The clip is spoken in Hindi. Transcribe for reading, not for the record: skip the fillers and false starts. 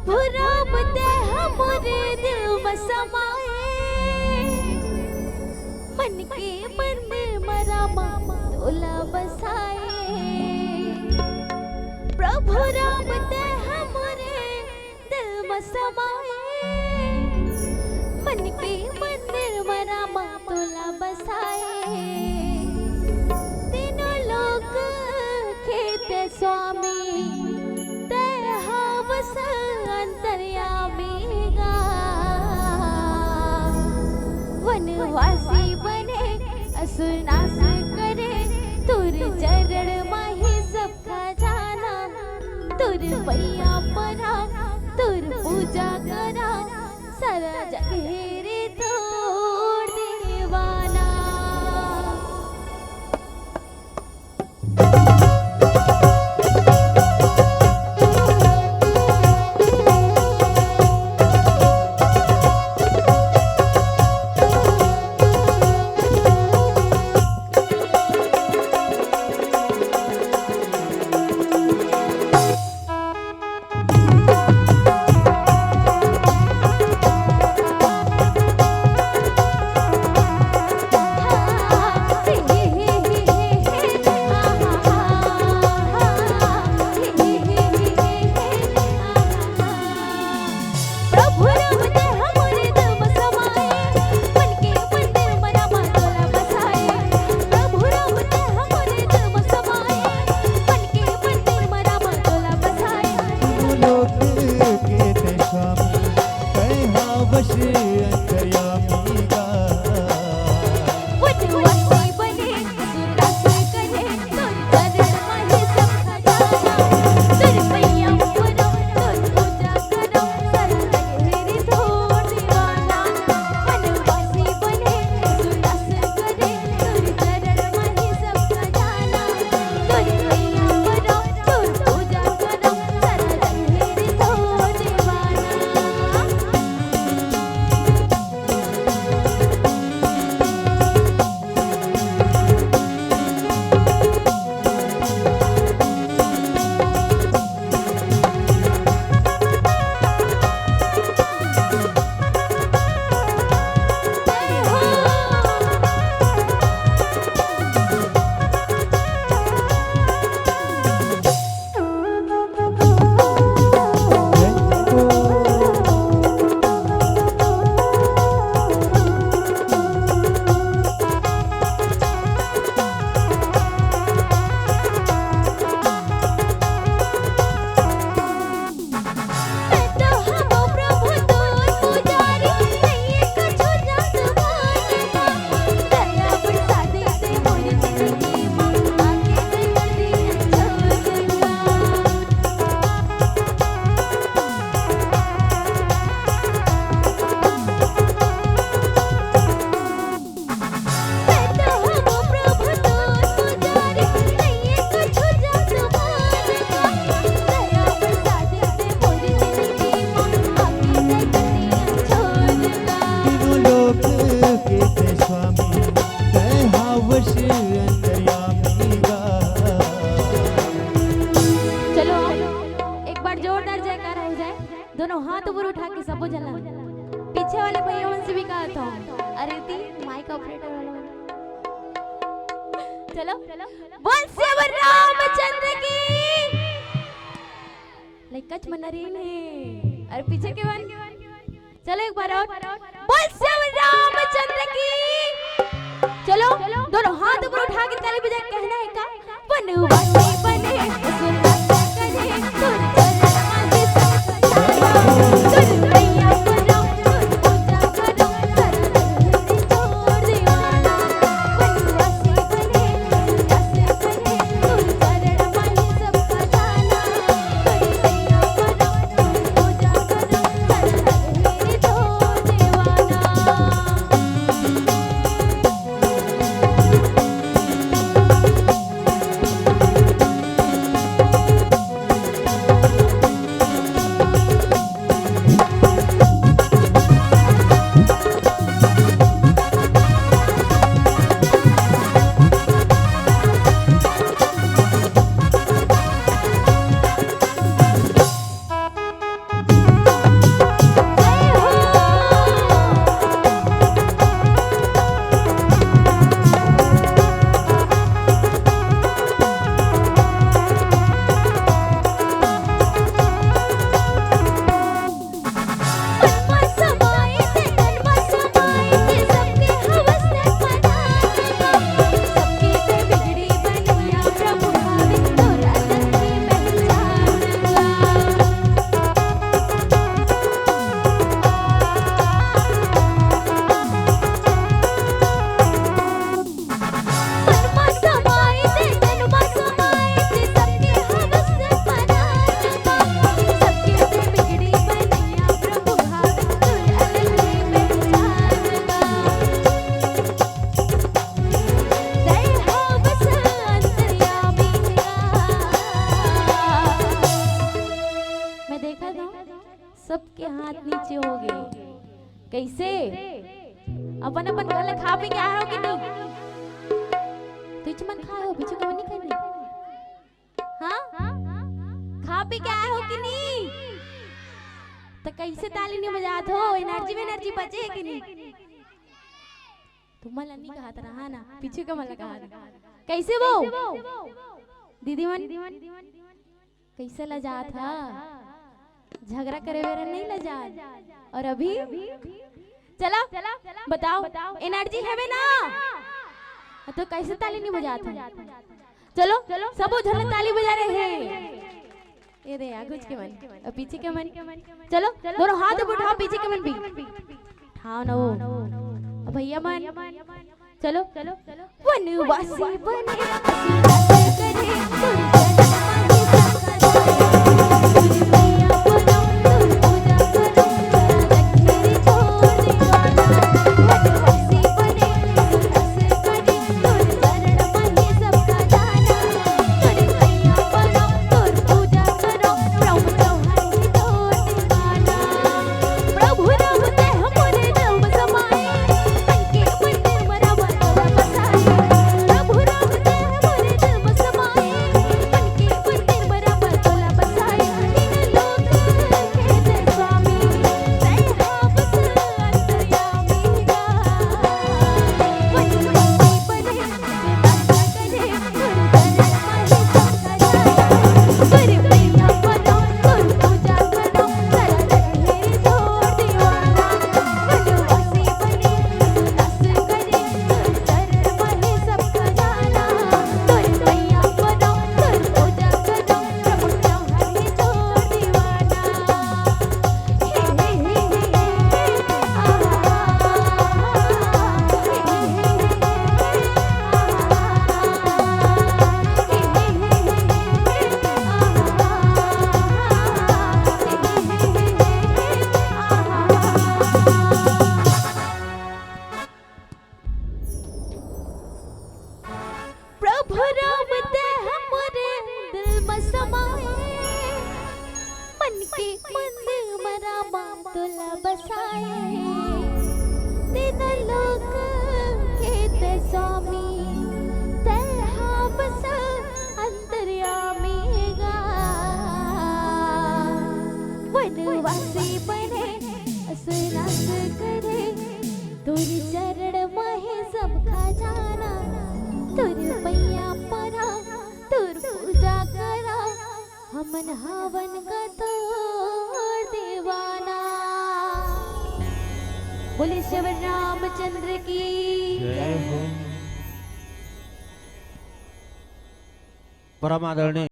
प्रभु राम ते हमरे दिल में समाए, मन के मंदिर में रामा तोला बसाए। प्रभु राम ते हमरे दिल में समाए, मन के मंदिर में रामा तोला बसाए। तीनों लोग खेते स्वामी वनवासी बने असुर नाश करे, तुर चरण माही सब खजाना, तुर पैया परा तुर पूजा करा, सारा जग हेरे तोड़ दीवाना। दोनों हाथ ऊपर उठा के सबो जला। पीछे वाले भैया से भी कहा था, अरे ती माइक ऑपरेटर वाला चलो बोल श्री रामचंद्र की। लाइक कच मना रही ने अरे पीछे के वन चलो एक बार और बोल श्री रामचंद्र की। चलो दोनों हाथ ऊपर उठा के ताली बजा के कहना है का बनवासी बने कैसे अपन अपन घर खा पी के आए हो कि नहीं? तुझ मन खाए हो पीछे कभी नहीं खाई? हाँ खा पी के आए हो कि नहीं? तो कैसे ताली नहीं बजात हो? एनर्जी में एनर्जी बचे कि नहीं? तुम मला नहीं कहा था ना पीछे का मला कहा था कैसे वो दीदी मन कैसे लजा था? झगड़ा करे वेरा नहीं लजा। और अभी चला बताओ एनर्जी है ना तो कैसे ताली नहीं बजाता? चलो सब झल ताली बजा रहे हैं। ये रे आगे के मन और पीछे के मन। चलो दोनों हाथ उठाओ पीछे के मन भी हाँ ना वो भैया मन। चलो वनवासी बने हमन हवन का तोड़ दीवाना। बोले शिव रामचंद्र की जय हो। परम आदरणीय